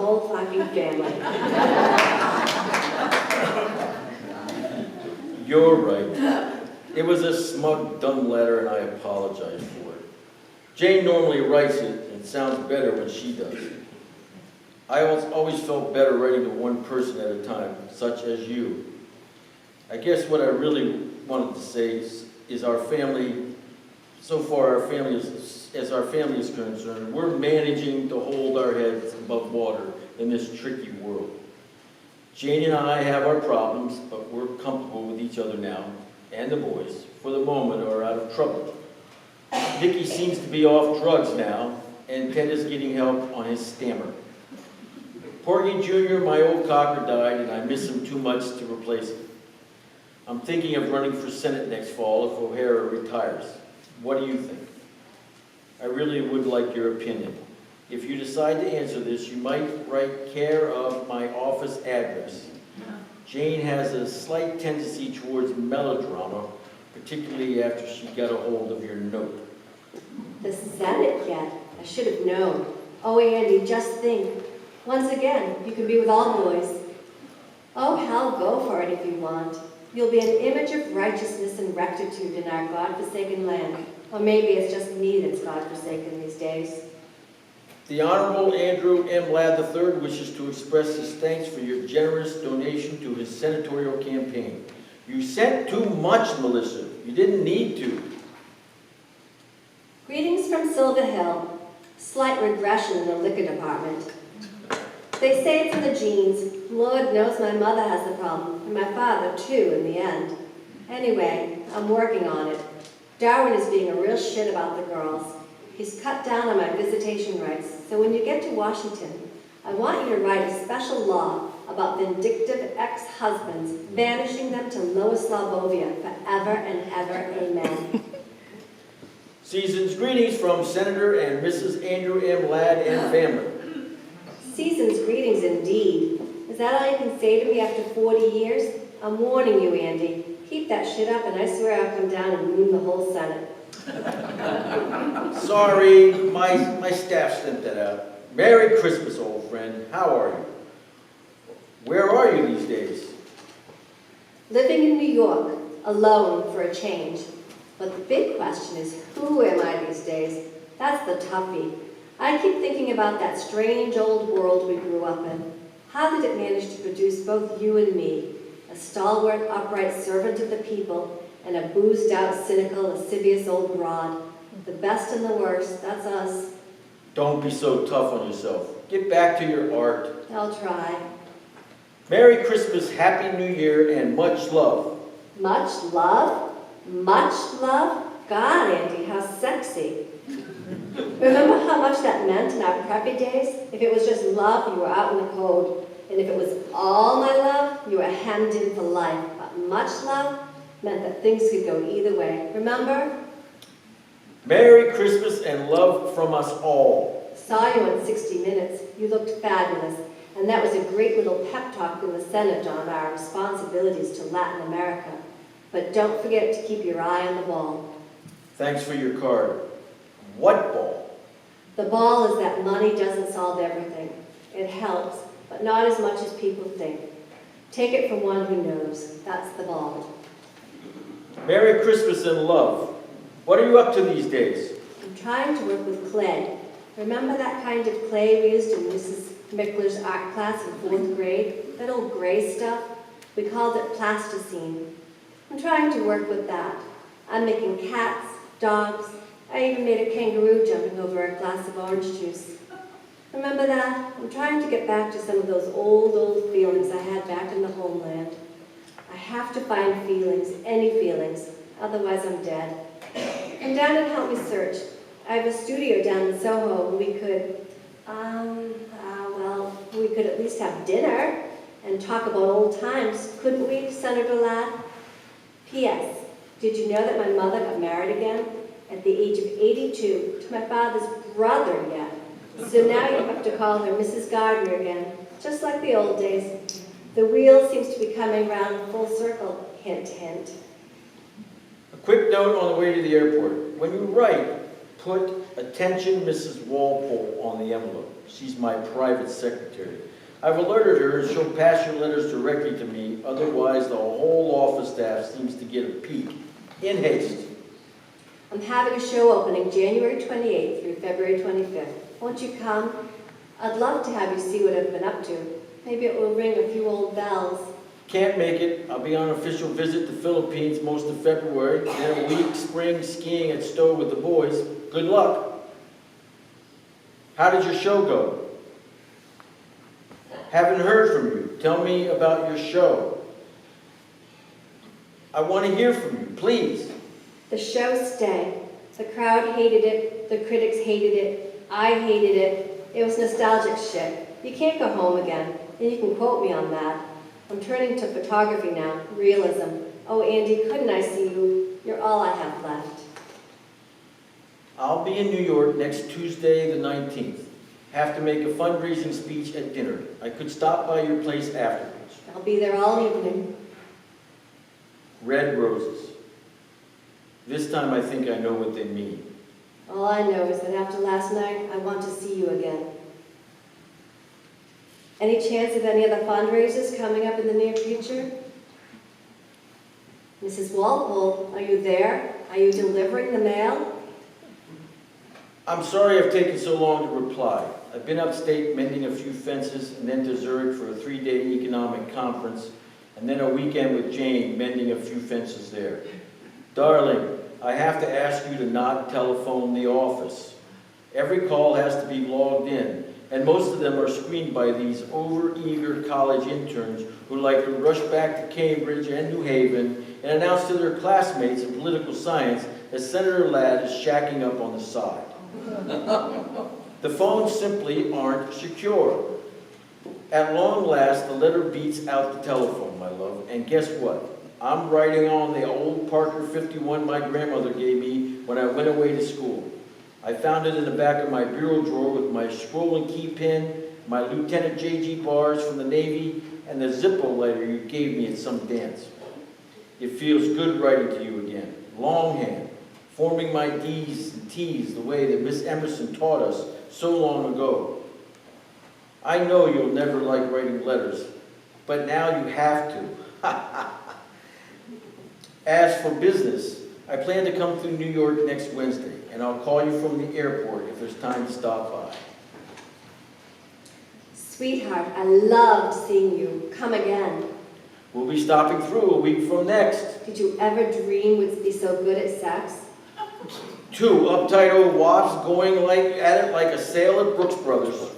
whole fucking family. You're right. It was a smug, dumb letter, and I apologize for it. Jane normally writes it, and it sounds better when she does. I always felt better writing to one person at a time, such as you. I guess what I really wanted to say is our family, so far our family as our family is concerned, we're managing to hold our heads above water in this tricky world. Jane and I have our problems, but we're comfortable with each other now, and the boys, for the moment, are out of trouble. Vicky seems to be off drugs now, and Ted is getting help on his stammer. Porgy Jr., my old cocker, died, and I miss him too much to replace him. I'm thinking of running for Senate next fall if O'Hara retires. What do you think? I really would like your opinion. If you decide to answer this, you might write care of my office address. Jane has a slight tendency towards melodrama, particularly after she got a hold of your note. The Senate yet? I should have known. Oh, Andy, just think. Once again, you can be with all boys. Oh, hell, go for it if you want. You'll be an image of righteousness and rectitude in our God-forsaken land. Or maybe it's just me that's God-forsaken these days. The Honorable Andrew M. Ladd III wishes to express his thanks for your generous donation to his senatorial campaign. You sent too much, Melissa. You didn't need to. Greetings from Silver Hill. Slight regression in the liquor department. They say it's in the genes. Lord knows my mother has the problem, and my father too in the end. Anyway, I'm working on it. Darwin is being a real shit about the girls. He's cut down on my visitation rights, so when you get to Washington, I want you to write a special law about vindictive ex-husbands, banishing them to Lower Slobovia forever and ever. Amen. Season's greetings from Senator and Mrs. Andrew M. Ladd and family. Season's greetings indeed. Is that all you can say to me after 40 years? I'm warning you, Andy. Keep that shit up and I swear I'll come down and ruin the whole Senate. Sorry, my staff sent that out. Merry Christmas, old friend. How are you? Where are you these days? Living in New York, alone for a change. But the big question is, who am I these days? That's the toughie. I keep thinking about that strange old world we grew up in. How did it manage to produce both you and me, a stalwart, upright servant of the people, and a boozed-out, cynical, lascivious old broad? The best and the worst, that's us. Don't be so tough on yourself. Get back to your art. I'll try. Merry Christmas, Happy New Year, and much love. Much love? Much love? God, Andy, how sexy. Remember how much that meant in our preppy days? If it was just love, you were out in the cold. And if it was all my love, you were hemmed in for life. But much love meant that things could go either way. Remember? Merry Christmas and love from us all. Saw you on 60 Minutes. You looked fabulous. And that was a great little pep talk in the Senate on our responsibilities to Latin America. But don't forget to keep your eye on the ball. Thanks for your card. What ball? The ball is that money doesn't solve everything. It helps, but not as much as people think. Take it from one who knows. That's the ball. Merry Christmas and love. What are you up to these days? I'm trying to work with clay. Remember that kind of clay we used in Mrs. Mickler's art class in 4th grade? That old gray stuff? We called it plasticine. I'm trying to work with that. I'm making cats, dogs. I even made a kangaroo jumping over a glass of orange juice. Remember that? I'm trying to get back to some of those old feelings I had back in the homeland. I have to find feelings, any feelings, otherwise I'm dead. Come down and help me search. I have a studio down in Soho where we could, we could at least have dinner and talk about old times, couldn't we, Senator Ladd? P.S. Did you know that my mother got married again at the age of 82 to my father's brother yet? So now you have to call her Mrs. Gardner again, just like the old days. The wheel seems to be coming round full circle, hint, hint. A quick note on the way to the airport. When you write, Put "Attention Mrs. Walpole" on the envelope. She's my private secretary. I've alerted her and she'll pass your letters directly to me, otherwise the whole office staff seems to get a peek. In haste. I'm having a show opening January 28th through February 25th. Won't you come? I'd love to have you see what I've been up to. Maybe it will ring a few old bells. Can't make it. I'll be on an official visit to the Philippines most of February, then a week spring skiing at Stowe with the boys. Good luck. How did your show go? Haven't heard from you. Tell me about your show. I want to hear from you, please. The show stank. The crowd hated it. The critics hated it. I hated it. It was nostalgic shit. You can't go home again, and you can quote me on that. I'm turning to photography now, realism. Oh, Andy, couldn't I see you? You're all I have left. I'll be in New York next Tuesday the 19th. Have to make a fundraising speech at dinner. I could stop by your place afterwards. I'll be there all evening. Red roses. This time I think I know what they mean. All I know is that after last night, I want to see you again. Any chance of any other fundraisers coming up in the near future? Mrs. Walpole, are you there? Are you delivering the mail? I'm sorry I've taken so long to reply. I've been upstate mending a few fences and then to Zurich for a 3-day economic conference and then a weekend with Jane mending a few fences there. Darling, I have to ask you to not telephone the office. Every call has to be logged in, and most of them are screened by these over-eager college interns who like to rush back to Cambridge and New Haven and announce to their classmates in political science that Senator Ladd is shacking up on the side. The phones simply aren't secure. At long last, the letter beats out the telephone, my love, and guess what? I'm writing on the old Parker 51 my grandmother gave me when I went away to school. I found it in the back of my bureau drawer with my scroll and key pin, my Lieutenant J.G. bars from the Navy, and the Zippo letter you gave me at some dance. It feels good writing to you again. Longhand, forming my D's and T's the way that Miss Emerson taught us so long ago. I know you'll never like writing letters, but now you have to. As for business, I plan to come through New York next Wednesday, and I'll call you from the airport if there's time to stop by. Sweetheart, I loved seeing you. Come again. We'll be stopping through a week from next. Did you ever dream we'd be so good at sex? 2 uptight old wops going at it like a sale at Brooks Brothers.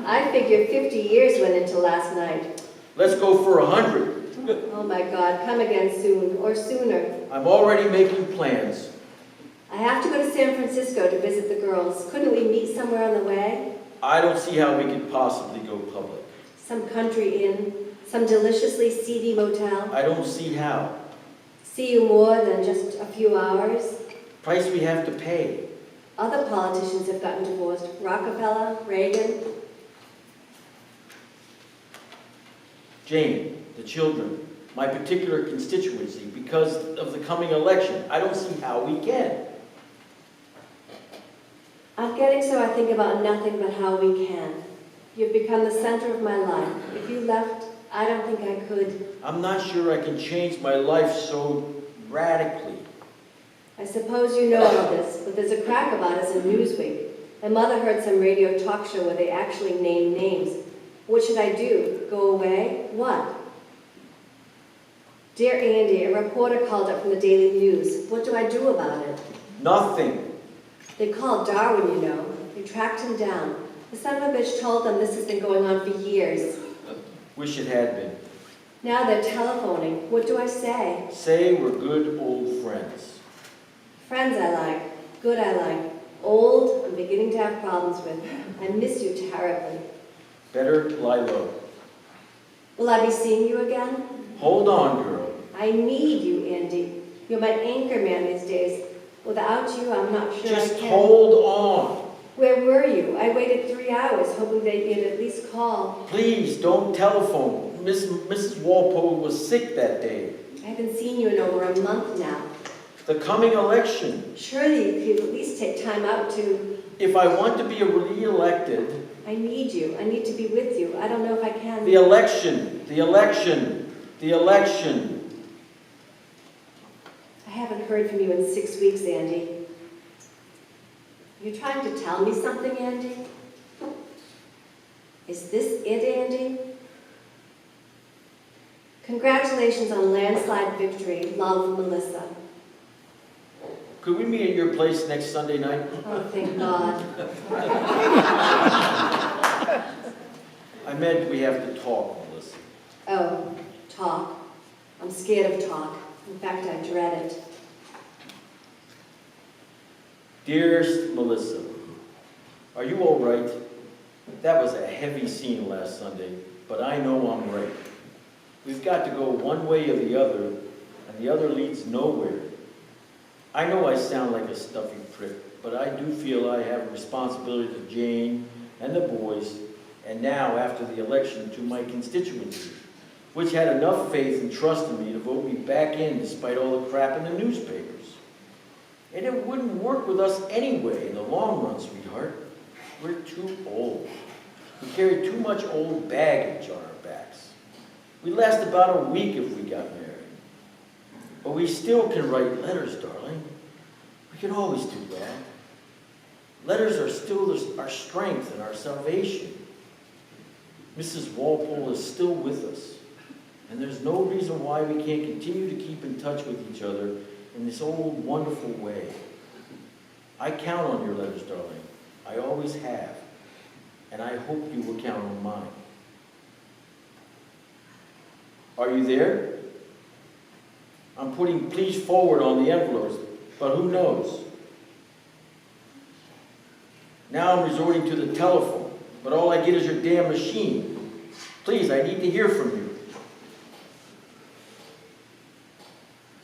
I figure 50 years went into last night. Let's go for 100. Oh my God, come again soon, or sooner. I'm already making plans. I have to go to San Francisco to visit the girls. Couldn't we meet somewhere on the way? I don't see how we could possibly go public. Some country inn, some deliciously seedy motel. I don't see how. See you more than just a few hours. Price we have to pay. Other politicians have gotten divorced. Rockefeller, Reagan. Jane, the children, my particular constituency, because of the coming election. I don't see how we can. I'm getting so I think about nothing but how we can. You've become the center of my life. If you left, I don't think I could. I'm not sure I can change my life so radically. I suppose you know all this, but there's a crack about us in Newsweek. My mother heard some radio talk show where they actually named names. What should I do? Go away? What? Dear Andy, a reporter called up from the Daily News. What do I do about it? Nothing. They called Darwin, you know. They tracked him down. The son of a bitch told them this has been going on for years. Wish it had been. Now they're telephoning. What do I say? Say we're good old friends. Friends I like. Good I like. Old, I'm beginning to have problems with. I miss you terribly. Better lie low. Will I be seeing you again? Hold on, girl. I need you, Andy. You're my anchor man these days. Without you, I'm not sure Just I can. hold on. Where were you? I waited 3 hours, hoping they'd at least call. Please, don't telephone. Mrs. Walpole was sick that day. I haven't seen you in over a month now. The coming election. Surely you could at least take time out to... If I want to be re-elected... I need you. I need to be with you. I don't know if I can... The election. The election. The election. I haven't heard from you in 6 weeks, Andy. You're trying to tell me something, Andy? Is this it, Andy? Congratulations on a landslide victory. Love, Melissa. Could we meet at your place next Sunday night? Oh, thank God. I meant we have to talk, Melissa. Oh, talk. I'm scared of talk. In fact, I dread it. Dearest Melissa, are you all right? That was a heavy scene last Sunday, but I know I'm right. We've got to go one way or the other, and the other leads nowhere. I know I sound like a stuffy prick, but I do feel I have a responsibility to Jane and the boys, and now, after the election, to my constituency, which had enough faith and trust in me to vote me back in despite all the crap in the newspapers. And it wouldn't work with us anyway in the long run, sweetheart. We're too old. We carry too much old baggage on our backs. We'd last about a week if we got married. But we still can write letters, darling. We can always do that. Letters are still our strength and our salvation. Mrs. Walpole is still with us. And there's no reason why we can't continue to keep in touch with each other in this old, wonderful way. I count on your letters, darling. I always have. And I hope you will count on mine. Are you there? I'm putting please forward on the envelopes, but who knows? Now I'm resorting to the telephone, but all I get is your damn machine. Please, I need to hear from you.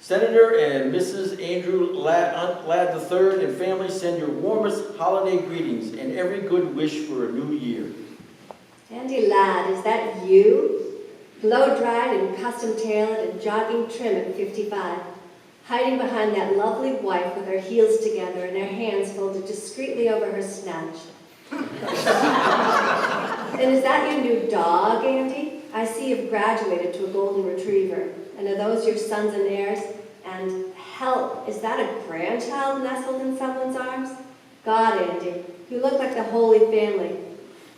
Senator and Mrs. Andrew Ladd III and family send your warmest holiday greetings and every good wish for a new year. Andy Ladd, is that you? Blow-dried and custom-tailored and jogging trim at 55, hiding behind that lovely wife with her heels together and her hands folded discreetly over her snatch. And is that your new dog, Andy? I see you've graduated to a golden retriever. And are those your sons and heirs? And help, is that a grandchild nestled in someone's arms? God, Andy, you look like the Holy Family.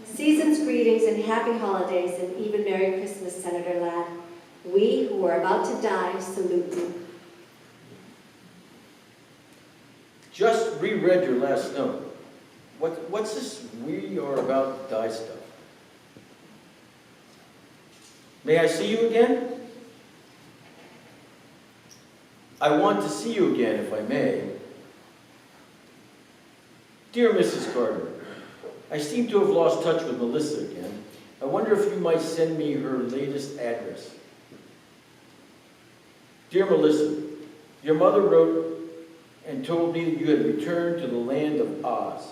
Season's greetings and happy holidays and even Merry Christmas, Senator Ladd. We who are about to die salute you. Just reread your last note. What's this we are about to die stuff? May I see you again? I want to see you again, if I may. Dear Mrs. Carter, I seem to have lost touch with Melissa again. I wonder if you might send me her latest address. Dear Melissa, your mother wrote and told me that you had returned to the land of Oz.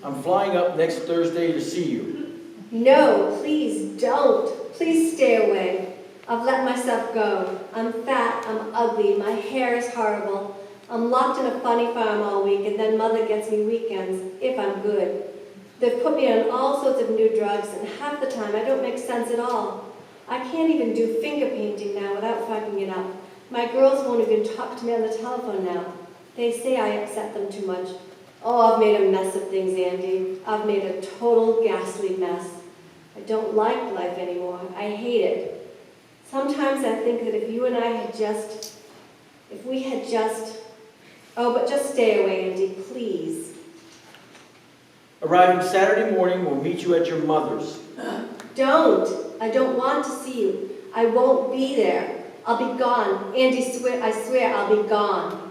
I'm flying up next Thursday to see you. No, please don't. Please stay away. I've let myself go. I'm fat, I'm ugly, my hair is horrible. I'm locked in a funny farm all week, and then Mother gets me weekends, if I'm good. They've put me on all sorts of new drugs, and half the time I don't make sense at all. I can't even do finger painting now without fucking it up. My girls won't even talk to me on the telephone now. They say I upset them too much. Oh, I've made a mess of things, Andy. I've made a total ghastly mess. I don't like life anymore. I hate it. Sometimes I think that if you and I had just, oh, but just stay away, Andy, please. Arriving Saturday morning, we'll meet you at your mother's. Don't. I don't want to see you. I won't be there. I'll be gone. Andy, I swear I'll be gone.